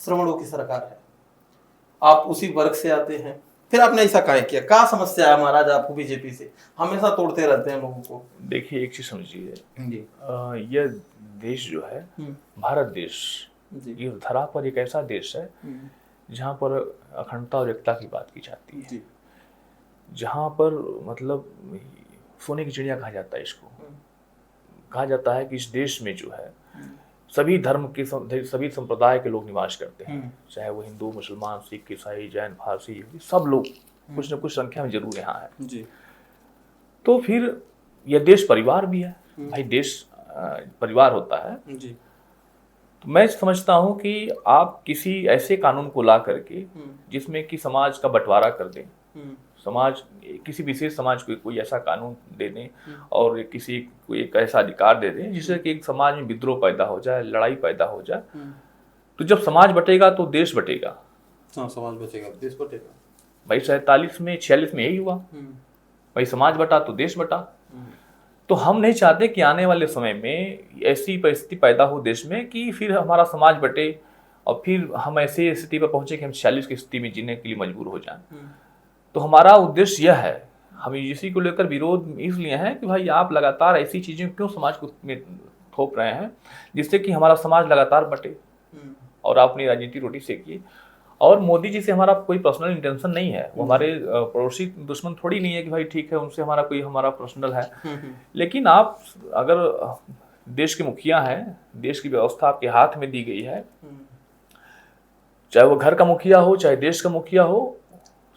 श्रवणों की सरकार है, आप उसी वर्ग से आते हैं, फिर आपने ऐसा काहे किया? क्या समस्या है महाराज आपको बीजेपी से? हमेशा तोड़ते रहते हैं लोगों को। देखिए एक चीज समझिए, जी यह देश जो है, भारत देश, जी ये धरा पर एक ऐसा देश है जहाँ पर अखंडता और एकता की बात की जाती है, जी जहाँ पर मतलब सोने की चिड़िया कहा जाता है इसको। कहा जाता है कि इस देश में जो है सभी धर्म के सभी संप्रदाय के लोग निवास करते हैं, चाहे वो हिंदू, मुसलमान, सिख, ईसाई, जैन, फारसी, सब लोग कुछ न कुछ संख्या में जरूर यहाँ है। जी तो फिर यह देश परिवार भी है भाई, देश परिवार होता है। जी तो मैं समझता हूँ कि आप किसी ऐसे कानून को ला करके जिसमें कि समाज का बंटवारा कर दें, समाज किसी विशेष समाज को कोई ऐसा कानून दे दें और किसी को एक ऐसा अधिकार दे दें जिससे कि एक समाज में विद्रोह पैदा हो जाए, लड़ाई पैदा हो जाए, तो जब समाज बटेगा तो देश बटेगा। हाँ, समाज बचेगा, देश बटेगा। भाई 47 में 46 में यही हुआ, भाई समाज बटा तो देश बटा। तो हम नहीं चाहते कि आने वाले समय में ऐसी परिस्थिति पैदा हो देश में कि फिर हमारा समाज बटे और फिर हम ऐसी स्थिति पर पहुंचे कि हम 46 की स्थिति में जीने के लिए मजबूर हो जाएं। तो हमारा उद्देश्य यह है, हम इसी को लेकर विरोध इसलिए है कि भाई आप लगातार ऐसी चीजें क्यों समाज को में थोप रहे हैं जिससे कि हमारा समाज लगातार बटे और आप अपनी राजनीति रोटी सेकिए। और मोदी जी से हमारा कोई पर्सनल इंटेंशन नहीं है, वो हमारे पड़ोसी दुश्मन थोड़ी नहीं है कि भाई ठीक है उनसे हमारा पर्सनल है। लेकिन आप अगर देश के मुखिया हैं, देश की व्यवस्था आपके हाथ में दी गई है, चाहे वो घर का मुखिया हो चाहे देश का मुखिया हो,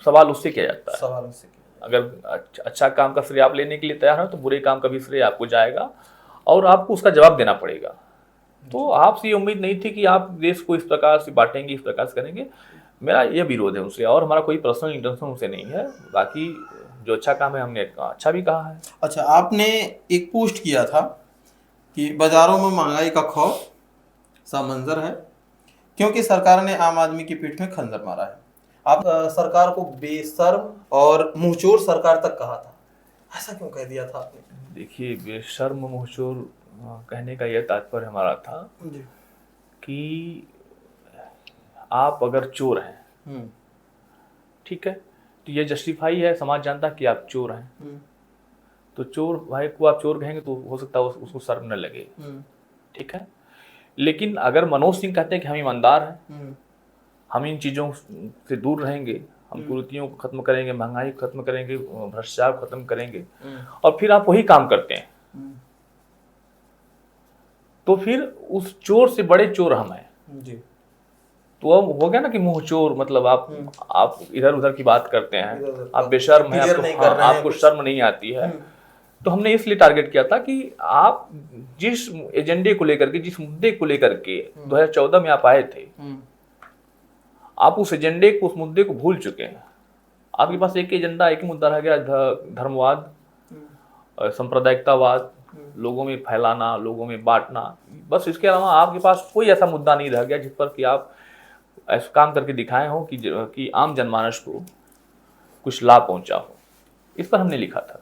सवाल उससे किया जाता है। सवाल उससे किया। अगर अच्छा काम का श्रेय आप लेने के लिए तैयार हो तो बुरे काम का भी श्रेय आपको जाएगा और आपको उसका जवाब देना पड़ेगा। तो आपसे ये उम्मीद नहीं थी कि आप देश को इस प्रकार से बांटेंगे, इस प्रकार से करेंगे। मेरा यह विरोध है उनसे और हमारा कोई पर्सनल इंटेंशन उनसे नहीं है। बाकी जो अच्छा काम है हमने अच्छा भी कहा है। अच्छा, आपने एक पोस्ट किया था कि बाजारों में महंगाई का खौफ सा मंजर है क्योंकि सरकार ने आम आदमी की पीठ में खंजर मारा है। आप सरकार को बेशर्म और मुंहचोर सरकार तक कहा था, ऐसा क्यों कह दिया था आपने? देखिए, बेशर्म मुंहचोर कहने का यह तात्पर्य हमारा था कि आप अगर चोर हैं, ठीक है, तो ये जस्टिफाई है, समाज जानता कि आप चोर हैं। तो चोर भाई को आप चोर कहेंगे तो हो सकता है उसको शर्म न लगे, ठीक है। लेकिन अगर मनोज सिंह कहते हैं कि हम ईमानदार हैं, हम इन चीज़ों से दूर रहेंगे, हम कुरीतियों को खत्म करेंगे, महंगाई को खत्म करेंगे, भ्रष्टाचार को खत्म करेंगे, और फिर आप वही काम करते हैं, तो फिर उस चोर से बड़े चोर हम हैं जी। तो अब हो गया ना कि मुंह चोर, मतलब आप इधर उधर की बात करते हैं, आप बेशर्म हैं, आपको शर्म नहीं आती है। तो हमने इसलिए टारगेट किया था कि आप जिस एजेंडे को लेकर के, जिस मुद्दे को लेकर के 2014 में आप आए थे, आप उस एजेंडे को, उस मुद्दे को भूल चुके हैं। आपके पास एक एजेंडा, एक ही मुद्दा रह गया, धर्मवाद, सांप्रदायिकतावाद, लोगों में फैलाना, लोगों में बांटना, बस। इसके अलावा आपके पास कोई ऐसा मुद्दा नहीं रह गया जिस पर कि आप ऐसा काम करके दिखाए हो कि आम जनमानस को कुछ लाभ पहुंचा हो। इस पर हमने लिखा था।